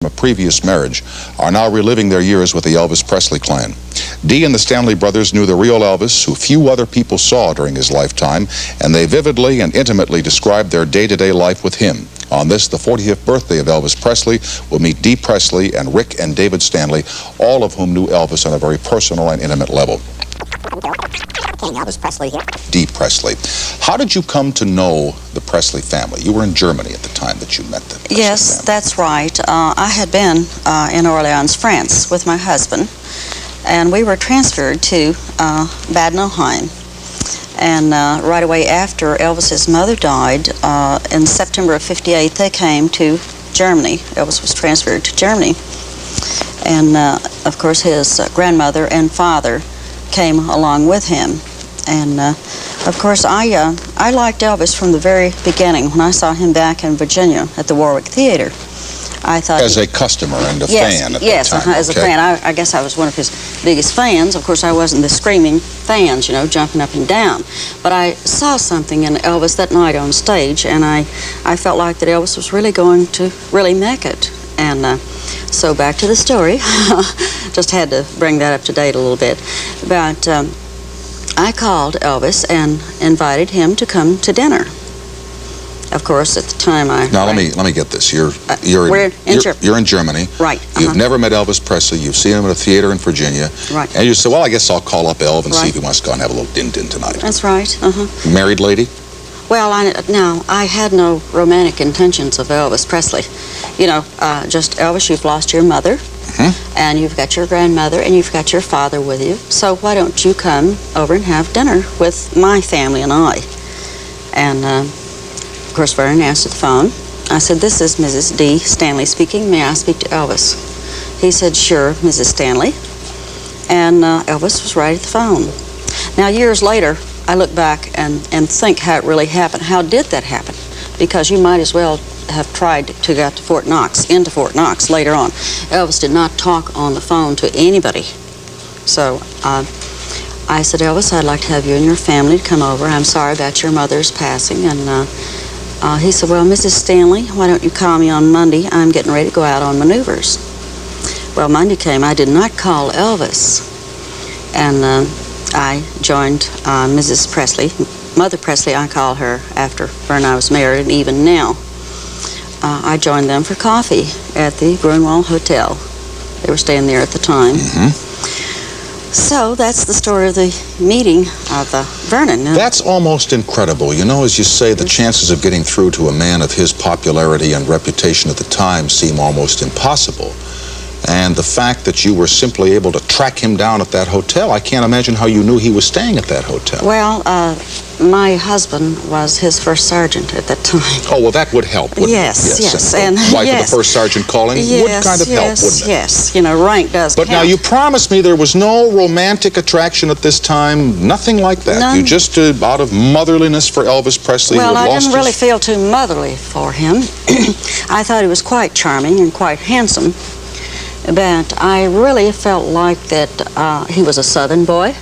a previous marriage are now reliving their years with the Elvis Presley clan. Dee and the Stanley brothers knew the real Elvis, who few other people saw during his lifetime, and they vividly and intimately described their day-to-day life with him. On this, the 40th birthday of Elvis Presley, we'll meet Dee Presley and Rick and David Stanley, all of whom knew Elvis on a very personal and intimate level. Elvis Presley here. Dee Presley. How did you come to know the Presley family? You were in Germany at the time that you met them. Yes, that's right. I had been in Orleans, France with my husband, and we were transferred to Bad Nauheim. And right away after Elvis's mother died, in September of '58, they came to Germany. Elvis was transferred to Germany. And of course his grandmother and father came along with him. And of course I liked Elvis from the very beginning. When I saw him back in Virginia at the Warwick Theater, I thought... As a customer and a fan at yes, that time. As a fan. I guess I was one of his biggest fans. Of course, I wasn't the screaming fans, you know, jumping up and down. But I saw something in Elvis that night on stage, and I felt like that Elvis was really going to really make it. And so back to the story. Just had to bring that up to date a little bit. But I called Elvis and invited him to come to dinner. Of course, at the time Now let me get this. You're in Germany. Right. You've never met Elvis Presley. You've seen him at a theater in Virginia. Right. And you say, well, I guess I'll call up Elv and see if he wants to go and have a little din-din tonight. That's right. Married lady? Well, I had no romantic intentions of Elvis Presley. You know, just Elvis, you've lost your mother, and you've got your grandmother, and you've got your father with you. So why don't you come over and have dinner with my family and I? And of course, Vernon answered the phone. I said, "This is Mrs. Dee Stanley speaking. May I speak to Elvis?" He said, "Sure, Mrs. Stanley." And Elvis was right at the phone. Now, years later, I look back and think how it really happened. How did that happen? Because you might as well have tried to get to into Fort Knox later on. Elvis did not talk on the phone to anybody. So I said, "Elvis, I'd like to have you and your family to come over. I'm sorry about your mother's passing." And he said, "Well, Mrs. Stanley, why don't you call me on Monday? I'm getting ready to go out on maneuvers." Well, Monday came. I did not call Elvis. And I joined Mrs. Presley, Mother Presley, I call her, after her and I was married, and even now. I joined them for coffee at the Grunwald Hotel. They were staying there at the time. So that's the story of the meeting of Vernon. That's almost incredible. You know, as you say, the chances of getting through to a man of his popularity and reputation at the time seem almost impossible. And the fact that you were simply able to track him down at that hotel, I can't imagine how you knew he was staying at that hotel. Well, my husband was his first sergeant at that time. Oh, well, that would help, wouldn't it? Yes. And the wife of the first sergeant calling would kind of help, wouldn't it? Yes, you know, rank does But count. now, you promised me there was no romantic attraction at this time, nothing like that. None. You just, out of motherliness for Elvis Presley, well, I didn't really feel too motherly for him. I thought he was quite charming and quite handsome. But I really felt like that he was a Southern boy.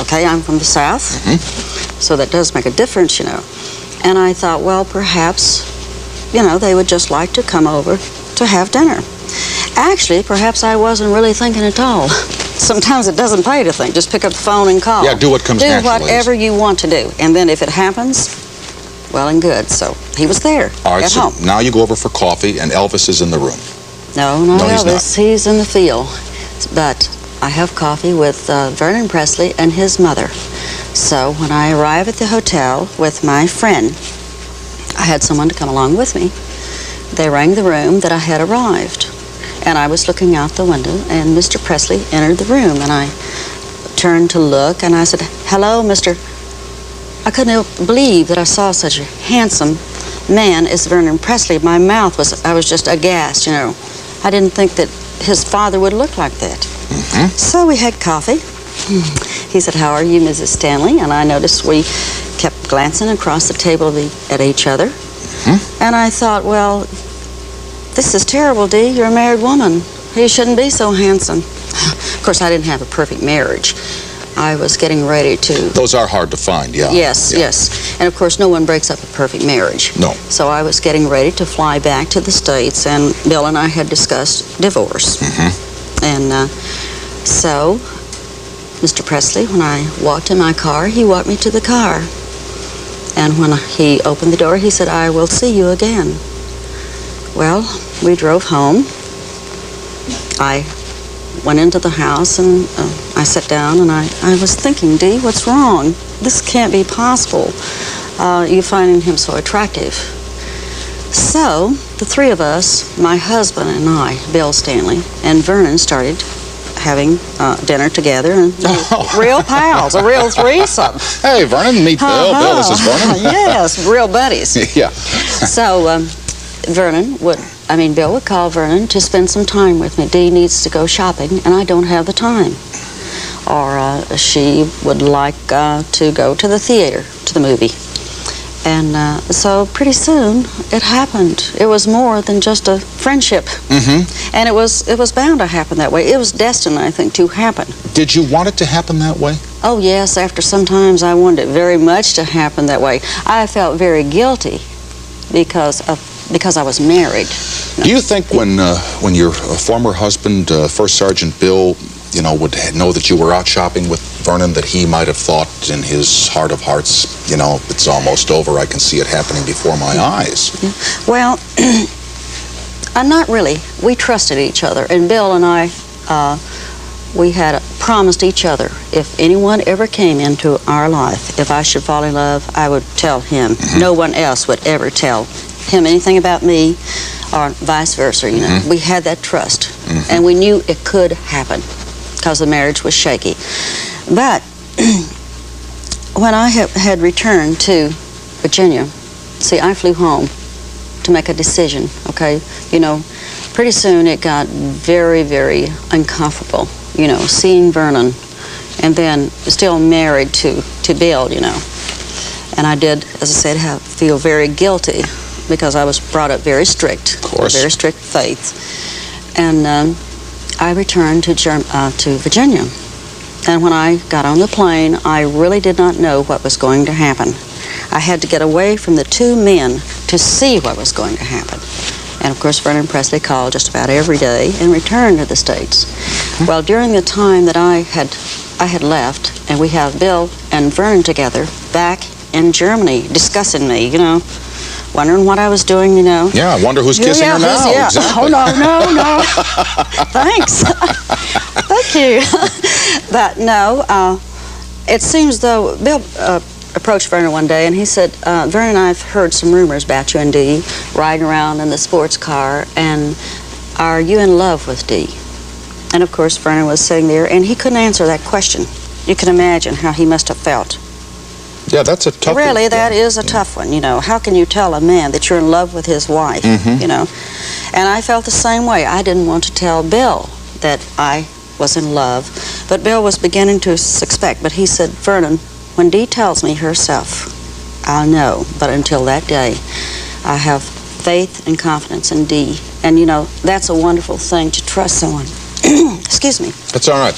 Okay, I'm from the South, so that does make a difference, you know. And I thought, well, perhaps, you know, they would just like to come over to have dinner. Actually, perhaps I wasn't really thinking at all. Sometimes it doesn't pay to think. Just pick up the phone and call. Yeah, do what comes naturally. Do whatever you want to do. And then if it happens, well and good. So he was there at home. Now you go over for coffee, and Elvis is in the room. No, not Elvis. He's in the field. But I have coffee with Vernon Presley and his mother. So when I arrive at the hotel with my friend, I had someone to come along with me. They rang the room that I had arrived. And I was looking out the window, and Mr. Presley entered the room. And I turned to look, and I said, "Hello, Mr." I couldn't believe that I saw such a handsome man as Vernon Presley. My mouth I was just aghast, you know. I didn't think that his father would look like that. So we had coffee. He said, "How are you, Mrs. Stanley?" And I noticed we kept glancing across the table at each other. And I thought, well, this is terrible, Dee. You're a married woman. You shouldn't be so handsome. Of course, I didn't have a perfect marriage. I was getting ready to... Those are hard to find, yeah. Yes, yes. And of course, no one breaks up a perfect marriage. No. So I was getting ready to fly back to the States, and Bill and I had discussed divorce. And so, Mr. Presley, when I walked in my car, he walked me to the car. And when he opened the door, he said, "I will see you again." Well, we drove home. I went into the house and I sat down and I was thinking, Dee, what's wrong? This can't be possible. You finding him so attractive. So, the three of us, my husband and I, Bill Stanley, and Vernon started having dinner together, and real pals, a real threesome. Hey, Vernon, meet Bill. Bill, this is Vernon. Yes, real buddies. Yeah. So, Bill would call Vernon to spend some time with me. Dee needs to go shopping, and I don't have the time. Or she would like to go to the theater, to the movie. And so pretty soon it happened. It was more than just a friendship. And it was bound to happen that way. It was destined, I think, to happen. Did you want it to happen that way? Oh, yes. After sometimes I wanted it very much to happen that way. I felt very guilty because I was married. Do you think when your former husband, First Sergeant Bill, would know that you were out shopping with Vernon, that he might have thought in his heart of hearts, it's almost over, I can see it happening before my eyes? Well, not really. We trusted each other, and Bill and I, we had promised each other, if anyone ever came into our life, if I should fall in love, I would tell him. No one else would ever tell him anything about me, or vice versa, We had that trust, and we knew it could happen, because the marriage was shaky. But when I had returned to Virginia, see, I flew home to make a decision, okay? Pretty soon it got very, very uncomfortable, seeing Vernon, and then still married to Bill, And I did, as I said, feel very guilty, because I was brought up very strict. Of course. Very strict faith. And I returned to Virginia. And when I got on the plane, I really did not know what was going to happen. I had to get away from the two men to see what was going to happen. And of course, Vernon Presley called just about every day and returned to the States. Well, during the time that I had left, and we have Bill and Vernon together back in Germany discussing me, wondering what I was doing, Yeah, I wonder who's kissing her now. Yeah. Exactly. Oh, no. Thanks. Thank you. But no, it seems though, Bill approached Vernon one day and he said, Vernon, I've heard some rumors about you and Dee riding around in the sports car, and are you in love with Dee? And of course, Vernon was sitting there and he couldn't answer that question. You can imagine how he must have felt. Yeah, that's a tough one. Really, that is a tough one, How can you tell a man that you're in love with his wife, And I felt the same way. I didn't want to tell Bill that I was in love, but Bill was beginning to suspect. But he said, Vernon, when Dee tells me herself, I'll know. But until that day, I have faith and confidence in Dee. And, that's a wonderful thing, to trust someone. Excuse me. That's all right.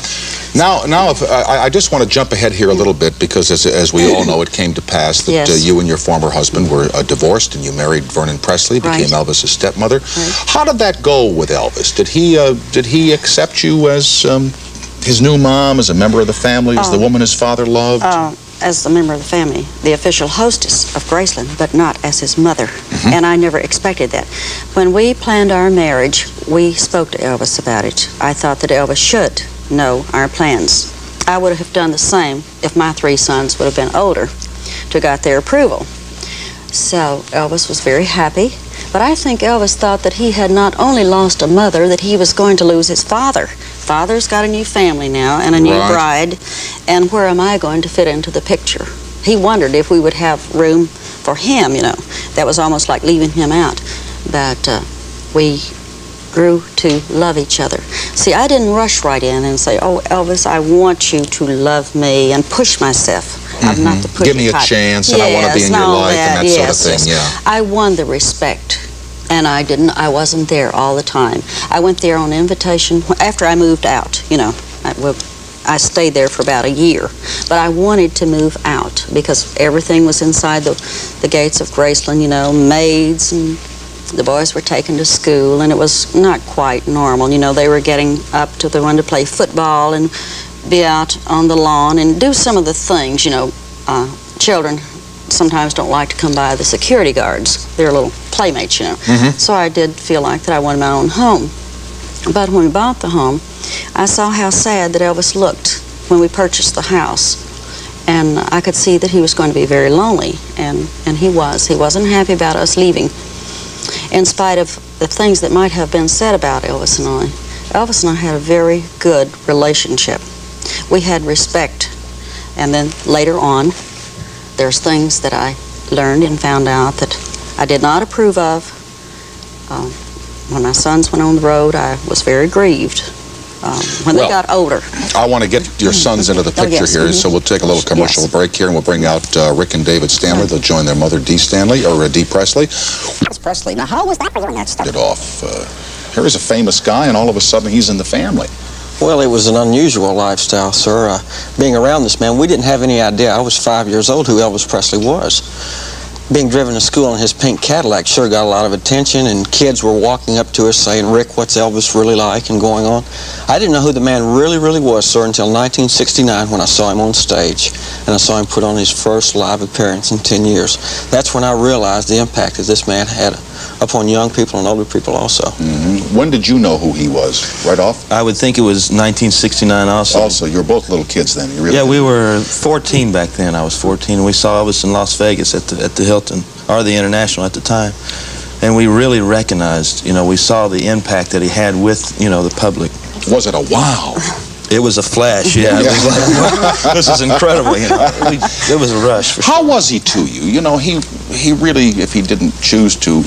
Now, I just want to jump ahead here a little bit, because as we all know, it came to pass that you and your former husband were divorced, and you married Vernon Presley, became Elvis's stepmother. Right. How did that go with Elvis? Did he accept you as his new mom, as a member of the family, as the woman his father loved? As a member of the family, the official hostess of Graceland, but not as his mother. And I never expected that. When we planned our marriage, we spoke to Elvis about it. I thought that Elvis should know our plans. I would have done the same if my three sons would have been older to got their approval. So Elvis was very happy, but I think Elvis thought that he had not only lost a mother, that he was going to lose his father. Father's got a new family now and a new bride, and where am I going to fit into the picture? He wondered if we would have room for him, That was almost like leaving him out. But we grew to love each other. See, I didn't rush right in and say, oh, Elvis, I want you to love me, and push myself. I'm not the pushy Give me a type. chance, and I want to be in your life, and that sort of thing, yes. I won the respect. And I wasn't there all the time. I went there on invitation after I moved out, I stayed there for about a year. But I wanted to move out because everything was inside the gates of Graceland, you know, maids, and the boys were taken to school, and it was not quite normal. You know, they were getting up to, they wanted to play football and be out on the lawn and do some of the things, you know. Children sometimes don't like to come by the security guards. They're little playmates, you know. So I did feel like that I wanted my own home. But when we bought the home, I saw how sad that Elvis looked when we purchased the house. And I could see that he was going to be very lonely, and he was. He wasn't happy about us leaving. In spite of the things that might have been said about Elvis and I, Elvis and I had a very good relationship. We had respect. And then later on, there's things that I learned and found out that I did not approve of. When my sons went on the road, I was very grieved. When they got older. I want to get your sons into the picture here, so we'll take a little commercial break here, and we'll bring out Rick and David Stanley. They'll join their mother, Dee Stanley, or Dee Presley. Elvis Presley. Now, how was that for you in that stuff? Get off. Here is a famous guy, and all of a sudden he's in the family. Well, it was an unusual lifestyle, sir. Being around this man, we didn't have any idea. I was 5 years old who Elvis Presley was. Being driven to school in his pink Cadillac sure got a lot of attention, and kids were walking up to us saying, "Rick, what's Elvis really like?" and going on. I didn't know who the man really was, sir, until 1969 when I saw him on stage, and I saw him put on his first live appearance in 10 years. That's when I realized the impact that this man had upon young people and older people also. When did you know who he was? Right off? I would think it was 1969 also. Also, you're both little kids then. You really Yeah, we were 14 back then. I was 14, and we saw Elvis in Las Vegas at the Hilton, or the International at the time. And we really recognized, you know, we saw the impact that he had with, you know, the public. Was it a wow? It was a flash, yeah. It was like, this is incredible, you know. It was a rush for sure. How was he to you? You know, he really, if he didn't choose to,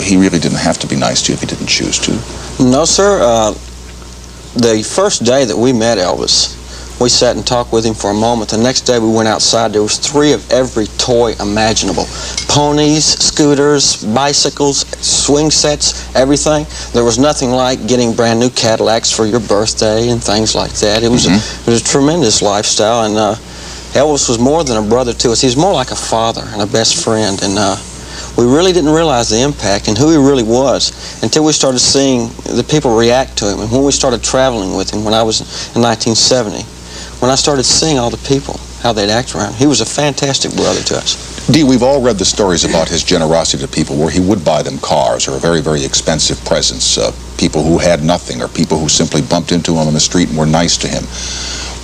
he really didn't have to be nice to you if he didn't choose to. No, sir. The first day that we met Elvis, we sat and talked with him for a moment. The next day we went outside. There was 3 of every toy imaginable. Ponies, scooters, bicycles, swing sets, everything. There was nothing like getting brand new Cadillacs for your birthday and things like that. It was, it was a tremendous lifestyle, and Elvis was more than a brother to us. He was more like a father and a best friend, and we really didn't realize the impact and who he really was until we started seeing the people react to him. And when we started traveling with him when I was in 1970, when I started seeing all the people, how they'd act around him, he was a fantastic brother to us. Dee, we've all read the stories about his generosity to people where he would buy them cars or very, very expensive presents, people who had nothing or people who simply bumped into him on the street and were nice to him.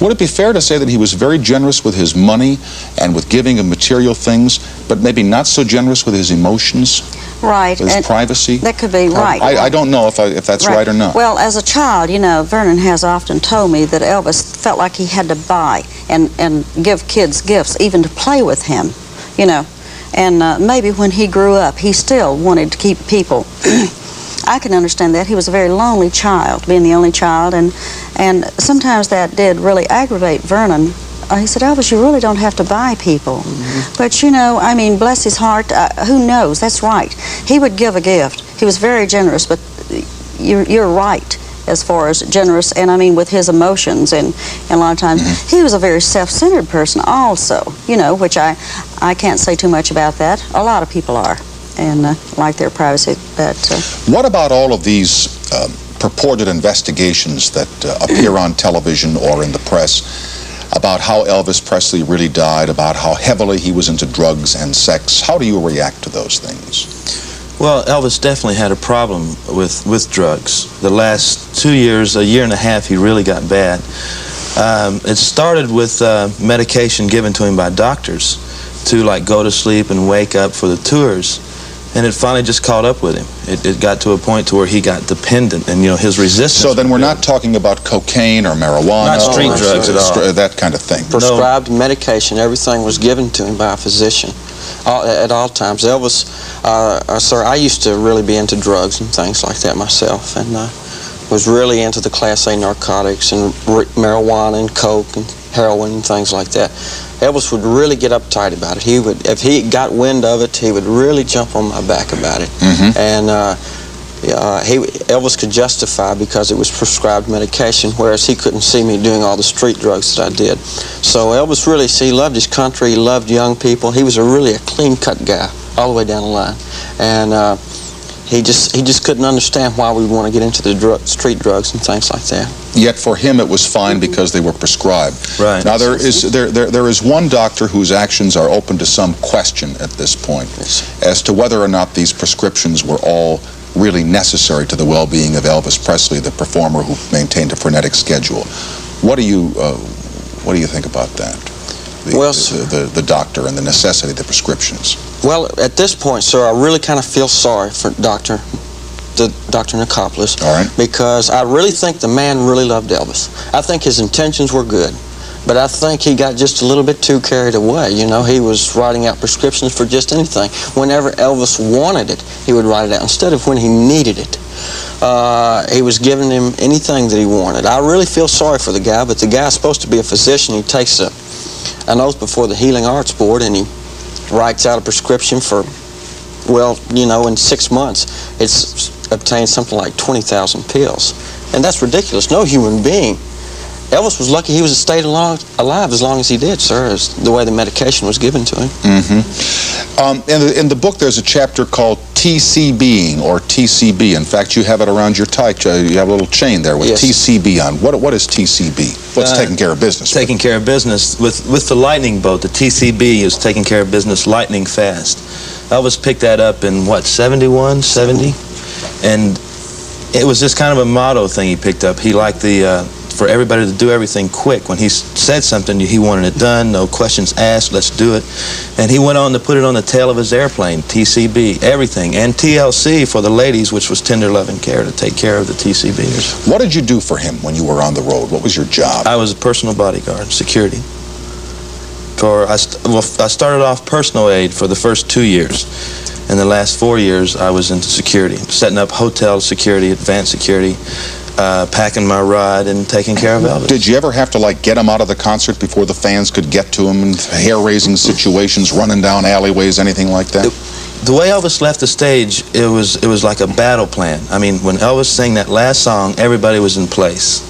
Would it be fair to say that he was very generous with his money and with giving of material things, but maybe not so generous with his emotions? Right. With his privacy? That could be right. I don't know if that's right or not. Well, as a child, you know, Vernon has often told me that Elvis felt like he had to buy and give kids gifts, even to play with him, you know. And maybe when he grew up, he still wanted to keep people. I can understand that. He was a very lonely child, being the only child, and sometimes that did really aggravate Vernon. He said, "Elvis, you really don't have to buy people." But, you know, I mean, bless his heart, who knows? That's right. He would give a gift. He was very generous, but you're right as far as generous, and I mean with his emotions, and a lot of times he was a very self-centered person also, you know, which I can't say too much about that. A lot of people are, and like their privacy. But what about all of these purported investigations that appear on television or in the press about how Elvis Presley really died, about how heavily he was into drugs and sex? How do you react to those things? Well, Elvis definitely had a problem with drugs. The last 2 years, a year and a half, he really got bad. It started with medication given to him by doctors to like go to sleep and wake up for the tours. And it finally just caught up with him. It got to a point to where he got dependent, and, you know, his resistance. So then we're not talking about cocaine or marijuana. Not street drugs at all. That kind of thing. Prescribed medication, everything was given to him by a physician at all times. Elvis, sir, I used to really be into drugs and things like that myself, and was really into the Class A narcotics and marijuana and coke and heroin and things like that. Elvis would really get uptight about it. He would, if he got wind of it, he would really jump on my back about it. And Elvis could justify because it was prescribed medication, whereas he couldn't see me doing all the street drugs that I did. So Elvis really, he loved his country, he loved young people. He was really a clean-cut guy all the way down the line. And he just couldn't understand why we would want to get into the street drugs and things like that. Yet for him it was fine because they were prescribed. Right. Now there is one doctor whose actions are open to some question at this point as to whether or not these prescriptions were all really necessary to the well-being of Elvis Presley, the performer who maintained a frenetic schedule. What do you think about that? The doctor and the necessity of the prescriptions. Well, at this point, sir, I really kind of feel sorry for Dr. Nicopoulos. All right. Because I really think the man really loved Elvis. I think his intentions were good. But I think he got just a little bit too carried away. You know, he was writing out prescriptions for just anything. Whenever Elvis wanted it, he would write it out instead of when he needed it. He was giving him anything that he wanted. I really feel sorry for the guy, but the guy's supposed to be a physician. He takes an oath before the Healing Arts Board, and he writes out a prescription for, well, you know, in 6 months, it's obtained something like 20,000 pills. And that's ridiculous. No human being. Elvis was lucky he was stayed alive as long as he did, sir, as the way the medication was given to him. Mm-hmm. In the book, there's a chapter called TCBing, or TCB. In fact, you have it around your tie. You have a little chain there with TCB on. What is TCB? What's taking care of business? Taking care of business. With the lightning boat, the TCB is taking care of business lightning fast. Elvis picked that up in, what, 71, 70? And it was just kind of a motto thing he picked up. He liked for everybody to do everything quick. When he said something, he wanted it done, no questions asked, let's do it. And he went on to put it on the tail of his airplane, TCB, everything. And TLC for the ladies, which was tender loving care, to take care of the TCBers. What did you do for him when you were on the road? What was your job? I was a personal bodyguard, security. I started off personal aid for the first 2 years. In the last 4 years, I was into security, setting up hotel security, advanced security, packing my ride and taking care of Elvis. Did you ever have to, like, get him out of the concert before the fans could get to him, in hair-raising situations, running down alleyways, anything like that? The way Elvis left the stage, it was like a battle plan. I mean, when Elvis sang that last song, everybody was in place.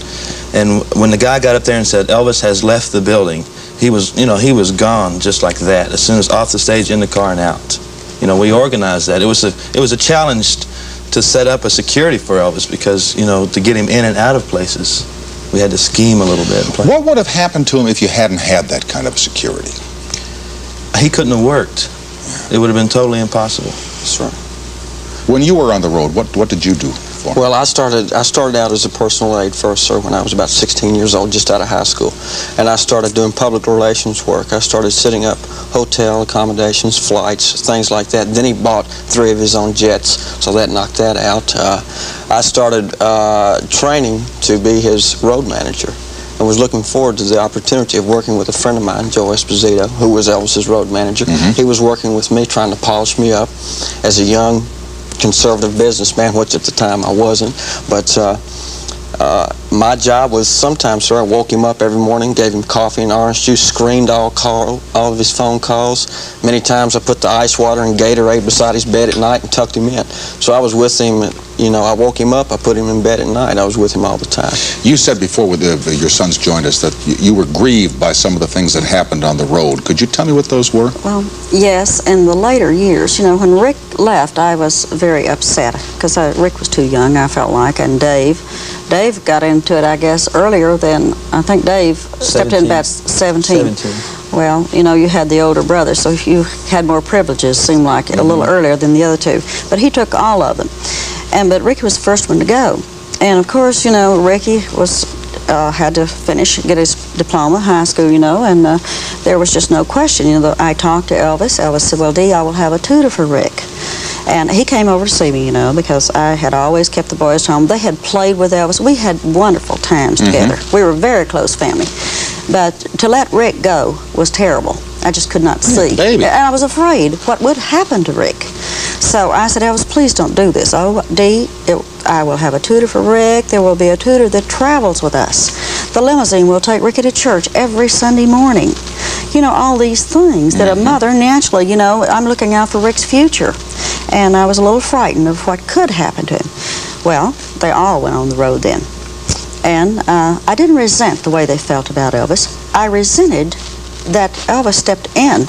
And when the guy got up there and said, Elvis has left the building, he was gone just like that, as soon as off the stage, in the car, and out. You know, we organized that. It was a challenge to set up a security for Elvis because, you know, to get him in and out of places, we had to scheme a little bit. What would have happened to him if you hadn't had that kind of security? He couldn't have worked. It would have been totally impossible. That's right. When you were on the road, what did you do for him? Well, I started out as a personal aide first, sir, when I was about 16 years old, just out of high school. And I started doing public relations work. I started setting up hotel accommodations, flights, things like that. Then he bought 3 of his own jets, so that knocked that out. I started training to be his road manager and was looking forward to the opportunity of working with a friend of mine, Joe Esposito, who was Elvis's road manager. He was working with me, trying to polish me up as a young conservative businessman, which at the time I wasn't. But my job was sometimes, sir, I woke him up every morning, gave him coffee and orange juice, screened all of his phone calls. Many times I put the ice water and Gatorade beside his bed at night and tucked him in. So I was with him, you know, I woke him up, I put him in bed at night. I was with him all the time. You said before with your sons joined us that you were grieved by some of the things that happened on the road. Could you tell me what those were? Well, yes, in the later years, you know, when Rick left, I was very upset because Rick was too young, I felt like, and Dave got into it, I guess, earlier than, I think Dave stepped in about 17. Well, you know, you had the older brother, so you had more privileges, seemed like, a little earlier than the other two. But he took all of them. But Ricky was the first one to go. And of course, you know, Ricky had to get his diploma, high school, you know, and there was just no question. You know, I talked to Elvis. Elvis said, well, Dee, I will have a tutor for Rick. And he came over to see me, you know, because I had always kept the boys home. They had played with Elvis. We had wonderful times together. We were a very close family. But to let Rick go was terrible. I just could not see. Baby. And I was afraid what would happen to Rick. So I said, Elvis, please don't do this. Oh, Dee, I will have a tutor for Rick. There will be a tutor that travels with us. The limousine will take Ricky to church every Sunday morning. You know, all these things that a mother, naturally, you know, I'm looking out for Rick's future. And I was a little frightened of what could happen to him. Well, they all went on the road then. And I didn't resent the way they felt about Elvis. I resented that Elvis stepped in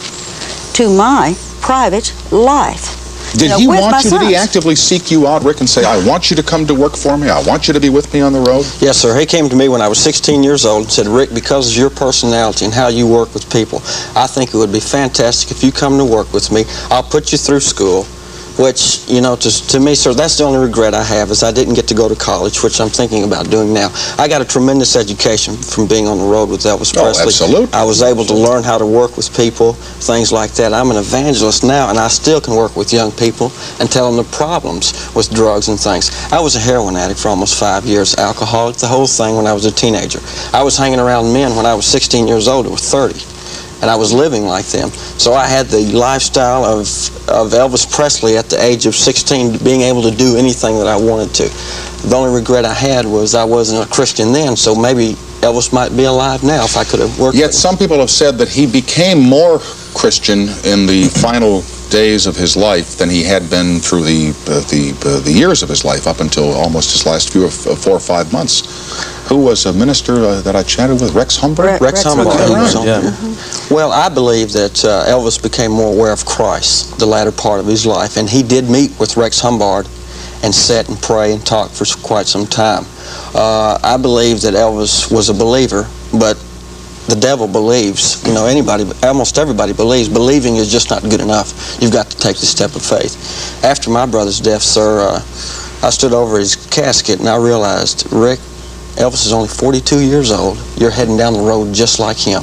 to my private life. Did he want you, did he actively seek you out, Rick, and say, I want you to come to work for me, I want you to be with me on the road? Yes, sir. He came to me when I was 16 years old and said, Rick, because of your personality and how you work with people, I think it would be fantastic if you come to work with me. I'll put you through school. Which, you know, to me, sir, that's the only regret I have is I didn't get to go to college, which I'm thinking about doing now. I got a tremendous education from being on the road with Elvis Presley. Oh, absolutely. I was able to learn how to work with people, things like that. I'm an evangelist now, and I still can work with young people and tell them the problems with drugs and things. I was a heroin addict for almost 5 years, alcoholic, the whole thing when I was a teenager. I was hanging around men when I was 16 years old or 30. And I was living like them. So I had the lifestyle of Elvis Presley at the age of 16, being able to do anything that I wanted to. The only regret I had was I wasn't a Christian then, so maybe Elvis might be alive now if I could have worked. Yet some people have said that he became more Christian in the final days of his life than he had been through the years of his life, up until almost his last 4 or 5 months. Who was a minister that I chatted with? Rex Humbard? Rex Humbard. Yeah. Well, I believe that Elvis became more aware of Christ the latter part of his life, and he did meet with Rex Humbard and sit and pray and talk for quite some time. I believe that Elvis was a believer, but the devil believes. You know, almost everybody believes. Believing is just not good enough. You've got to take the step of faith. After my brother's death, sir, I stood over his casket and I realized, Rick, Elvis is only 42 years old. You're heading down the road just like him.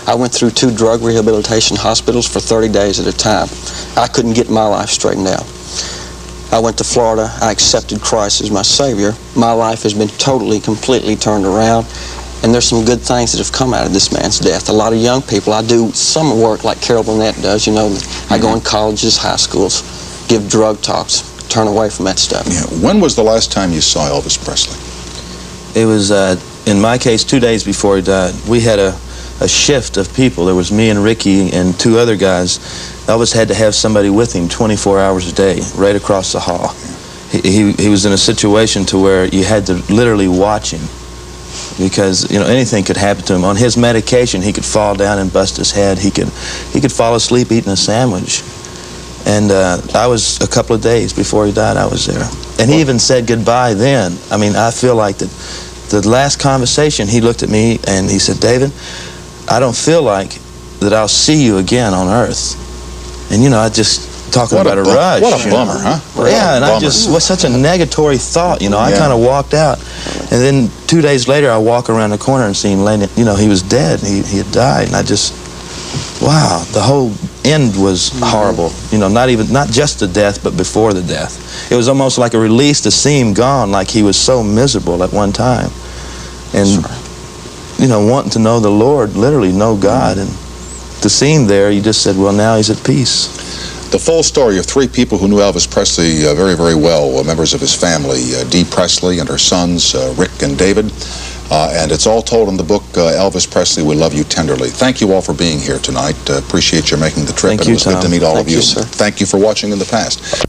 I went through 2 drug rehabilitation hospitals for 30 days at a time. I couldn't get my life straightened out. I went to Florida. I accepted Christ as my Savior. My life has been totally, completely turned around. And there's some good things that have come out of this man's death. A lot of young people, I do some work like Carol Burnett does, you know. I go in colleges, high schools, give drug talks, turn away from that stuff. Yeah. When was the last time you saw Elvis Presley? It was, in my case, 2 days before he died. We had a shift of people. There was me and Ricky and 2 other guys. Elvis had to have somebody with him 24 hours a day, right across the hall. He was in a situation to where you had to literally watch him, because, you know, anything could happen to him. On his medication, he could fall down and bust his head. He could fall asleep eating a sandwich. And I was, a couple of days before he died, I was there. And he even said goodbye then. I mean, I feel like that the last conversation, he looked at me and he said, David, I don't feel like that I'll see you again on earth. And, you know, I just talking about a rush. What a bummer, huh? Yeah, and I just, was such a negatory thought, you know. I kind of walked out. And then 2 days later, I walk around the corner and see him laying, you know, he was dead. He had died. And I just, wow, the whole end was horrible. You know, not just the death, but before the death. It was almost like a release to see him gone, like he was so miserable at one time. And, you know, wanting to know the Lord, literally know God. And to see him there, you just said, well, now he's at peace. The full story of 3 people who knew Elvis Presley very, very well, members of his family, Dee Presley and her sons, Rick and David. And it's all told in the book, Elvis Presley, We Love You Tenderly. Thank you all for being here tonight. Appreciate you making the trip. Thank you, it was good to meet all of you. Sir. Thank you for watching in the past.